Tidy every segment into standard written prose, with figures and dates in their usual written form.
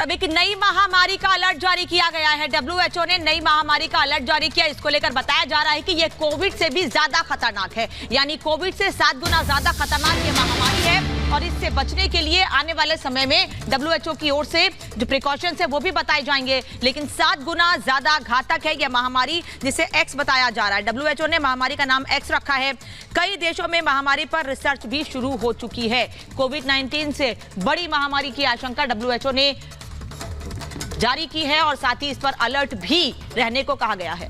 अब एक नई महामारी का अलर्ट जारी किया गया है। WHO ने नई महामारी का अलर्ट जारी किया। इसको लेकर बताया जा रहा है कि यह कोविड से भी ज्यादा खतरनाक है, यानी कोविड से 7 गुना ज्यादा खतरनाक ये महामारी है। और इससे बचने के लिए आने वाले समय में WHO की ओर से जो प्रिकॉशंस है वो भी बताए जाएंगे, लेकिन 7 गुना ज्यादा घातक है यह महामारी, जिसे एक्स बताया जा रहा है। WHO ने महामारी का नाम एक्स रखा है। कई देशों में महामारी पर रिसर्च भी शुरू हो चुकी है। कोविड-19 से बड़ी महामारी की आशंका WHO ने जारी की है और साथ ही इस पर अलर्ट भी रहने को कहा गया है।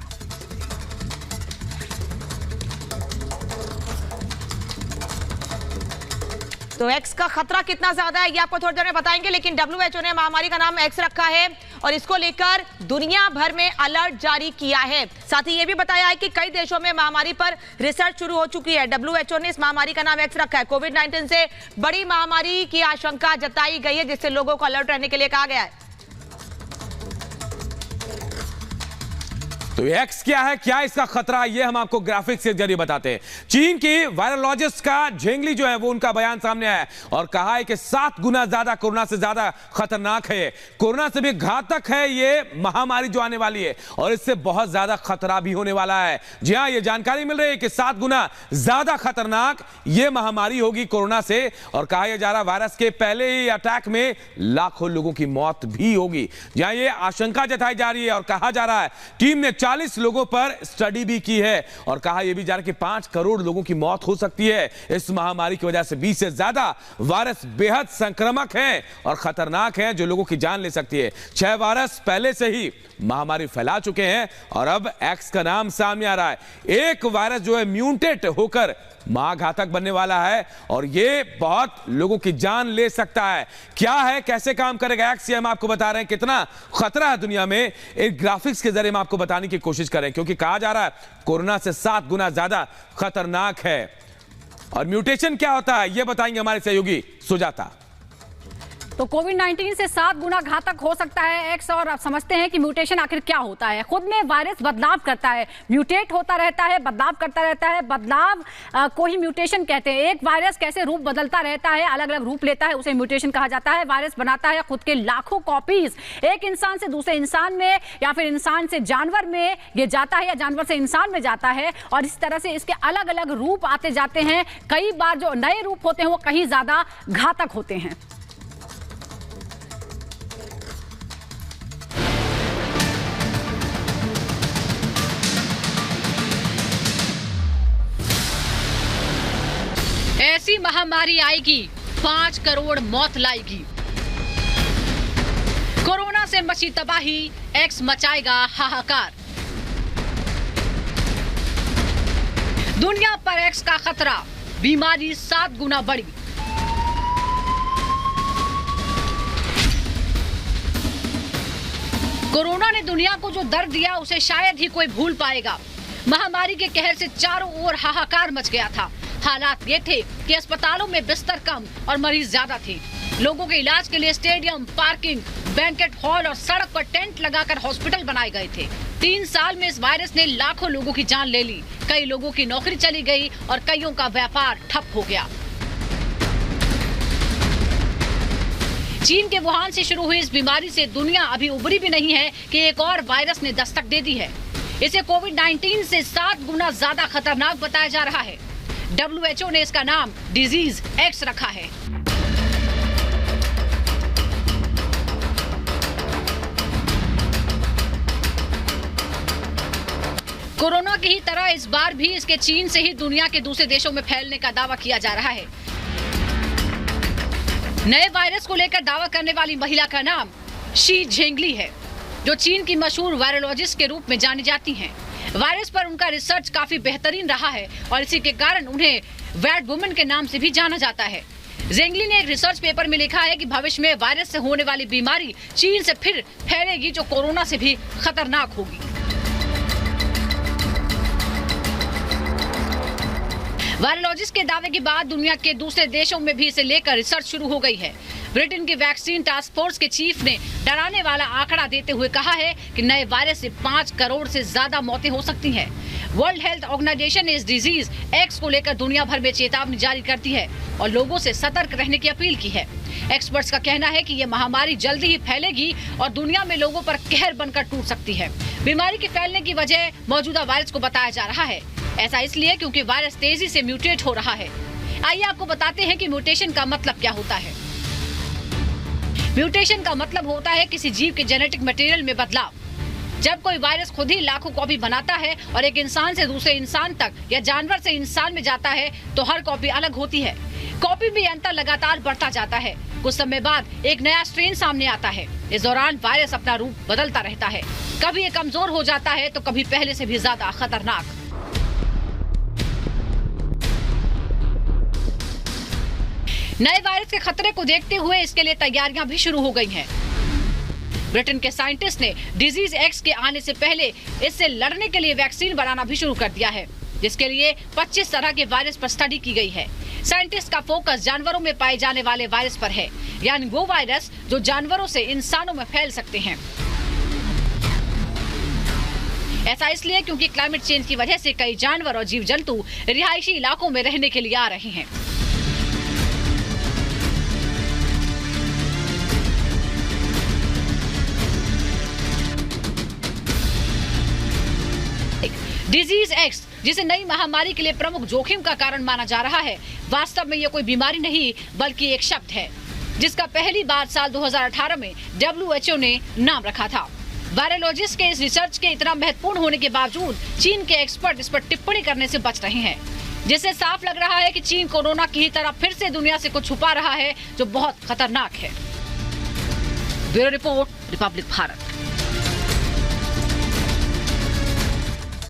तो एक्स का खतरा कितना ज्यादा है ये आपको थोड़ी देर में बताएंगे, लेकिन WHO ने महामारी का नाम एक्स रखा है और इसको लेकर दुनिया भर में अलर्ट जारी किया है। साथ ही ये भी बताया है कि कई देशों में महामारी पर रिसर्च शुरू हो चुकी है। WHO ने इस महामारी का नाम एक्स रखा है। कोविड-19 से बड़ी महामारी की आशंका जताई गई है, जिससे लोगों को अलर्ट रहने के लिए कहा गया है। तो एक्स क्या है, क्या इसका खतरा, ये हम आपको ग्राफिक्स के जरिए बताते हैं। चीन की वायरोलॉजिस्ट का झेंगली जो है वो उनका बयान सामने आया है और कहा है कि 7 गुना ज्यादा कोरोना से ज्यादा खतरनाक है, कोरोना से भी घातक है ये महामारी जो आने वाली है और इससे बहुत ज्यादा खतरा भी होने वाला है। जी हां, ये जानकारी मिल रही है कि 7 गुना ज्यादा खतरनाक ये महामारी होगी कोरोना से। और कहा यह जा रहा वायरस के पहले ही अटैक में लाखों लोगों की मौत भी होगी। जी हां, ये आशंका जताई जा रही है और कहा जा रहा है टीम ने 40 लोगों पर स्टडी भी की है और कहा यह भी जा रहा है कि 5 करोड़ लोगों की मौत हो सकती है इस महामारी की वजह से। 20 से ज्यादा वायरस बेहद संक्रामक हैं और खतरनाक हैं जो लोगों की जान ले सकती है। 6 वायरस पहले से ही महामारी फैला चुके हैं और अब एक्स का नाम सामने आ रहा है। एक वायरस जो है म्यूटेट होकर महाघातक बनने वाला है और ये बहुत लोगों की जान ले सकता है। क्या है, कैसे काम करेगा एक्स, ये हम आपको बता रहे हैं। कितना खतरा है दुनिया में, एक ग्राफिक्स के जरिए हम आपको बताने की कोशिश करें, क्योंकि कहा जा रहा है कोरोना से 7 गुना ज्यादा खतरनाक है। और म्यूटेशन क्या होता है ये बताएंगे हमारे सहयोगी सुजाता। तो कोविड-19 से 7 गुना घातक हो सकता है एक्स, और आप समझते हैं कि म्यूटेशन आखिर क्या होता है। खुद में वायरस बदलाव करता है, म्यूटेट होता रहता है, बदलाव करता रहता है। बदलाव को ही म्यूटेशन कहते हैं। एक वायरस कैसे रूप बदलता रहता है, अलग अलग रूप लेता है, उसे म्यूटेशन कहा जाता है। वायरस बनाता है खुद के लाखों कॉपीज, एक इंसान से दूसरे इंसान में या फिर इंसान से जानवर में ये जाता है या जानवर से इंसान में जाता है और इस तरह से इसके अलग अलग रूप आते जाते हैं। कई बार जो नए रूप होते हैं वो कहीं ज्यादा घातक होते हैं। ऐसी महामारी आएगी 5 करोड़ मौत लाएगी। कोरोना से मची तबाही, एक्स मचाएगा हाहाकार। दुनिया पर एक्स का खतरा, बीमारी 7 गुना बढ़ी। कोरोना ने दुनिया को जो दर्द दिया उसे शायद ही कोई भूल पाएगा। महामारी के कहर से चारों ओर हाहाकार मच गया था। हालात ये थे कि अस्पतालों में बिस्तर कम और मरीज ज्यादा थे। लोगों के इलाज के लिए स्टेडियम, पार्किंग, बैंकेट हॉल और सड़क पर टेंट लगाकर हॉस्पिटल बनाए गए थे। 3 साल में इस वायरस ने लाखों लोगों की जान ले ली। कई लोगों की नौकरी चली गई और कईयों का व्यापार ठप हो गया। चीन के वुहान से शुरू हुई इस बीमारी से दुनिया अभी उबरी भी नहीं है कि एक और वायरस ने दस्तक दे दी है। इसे कोविड-19 से 7 गुना ज्यादा खतरनाक बताया जा रहा है। WHO ने इसका नाम डिजीज एक्स रखा है। कोरोना की ही तरह इस बार भी इसके चीन से ही दुनिया के दूसरे देशों में फैलने का दावा किया जा रहा है। नए वायरस को लेकर दावा करने वाली महिला का नाम शी झेंगली है, जो चीन की मशहूर वायरोलॉजिस्ट के रूप में जानी जाती हैं। वायरस पर उनका रिसर्च काफी बेहतरीन रहा है और इसी के कारण उन्हें वैट वुमन के नाम से भी जाना जाता है। जेंगली ने एक रिसर्च पेपर में लिखा है कि भविष्य में वायरस से होने वाली बीमारी चीन से फिर फैलेगी, जो कोरोना से भी खतरनाक होगी। वायरोलॉजिस्ट के दावे के बाद दुनिया के दूसरे देशों में भी इसे लेकर रिसर्च शुरू हो गई है। ब्रिटेन की वैक्सीन टास्क फोर्स के चीफ ने डराने वाला आंकड़ा देते हुए कहा है कि नए वायरस से 5 करोड़ से ज्यादा मौतें हो सकती हैं। वर्ल्ड हेल्थ ऑर्गेनाइजेशन ने इस डिजीज एक्स को लेकर दुनिया भर में चेतावनी जारी करती है और लोगों से सतर्क रहने की अपील की है। एक्सपर्ट्स का कहना है कि ये महामारी जल्दी ही फैलेगी और दुनिया में लोगों पर कहर बनकर टूट सकती है। बीमारी के फैलने की वजह मौजूदा वायरस को बताया जा रहा है। ऐसा इसलिए क्योंकि वायरस तेजी से म्यूटेट हो रहा है। आइए आपको बताते हैं कि म्यूटेशन का मतलब क्या होता है। म्यूटेशन का मतलब होता है किसी जीव के जेनेटिक मटेरियल में बदलाव। जब कोई वायरस खुद ही लाखों कॉपी बनाता है और एक इंसान से दूसरे इंसान तक या जानवर से इंसान में जाता है तो हर कॉपी अलग होती है। कॉपी में अंतर लगातार बढ़ता जाता है। कुछ समय बाद एक नया स्ट्रेन सामने आता है। इस दौरान वायरस अपना रूप बदलता रहता है। कभी ये कमजोर हो जाता है तो कभी पहले से भी ज्यादा खतरनाक। नए वायरस के खतरे को देखते हुए इसके लिए तैयारियां भी शुरू हो गई हैं। ब्रिटेन के साइंटिस्ट ने डिजीज एक्स के आने से पहले इससे लड़ने के लिए वैक्सीन बनाना भी शुरू कर दिया है, जिसके लिए 25 तरह के वायरस पर स्टडी की गई है। साइंटिस्ट का फोकस जानवरों में पाए जाने वाले वायरस पर है, यानी वो वायरस जो जानवरों से इंसानों में फैल सकते हैं। ऐसा इसलिए क्योंकि क्लाइमेट चेंज की वजह से कई जानवर और जीव जंतु रिहायशी इलाकों में रहने के लिए आ रहे हैं। डिजीज एक्स, जिसे नई महामारी के लिए प्रमुख जोखिम का कारण माना जा रहा है, वास्तव में यह कोई बीमारी नहीं बल्कि एक शब्द है, जिसका पहली बार साल 2018 में WHO ने नाम रखा था। वायरोलॉजिस्ट के इस रिसर्च के इतना महत्वपूर्ण होने के बावजूद चीन के एक्सपर्ट इस पर टिप्पणी करने से बच रहे हैं, जिससे साफ लग रहा है कि चीन कोरोना की ही तरह फिर से दुनिया से कुछ छुपा रहा है जो बहुत खतरनाक है। Bureau report, Republic Bharat.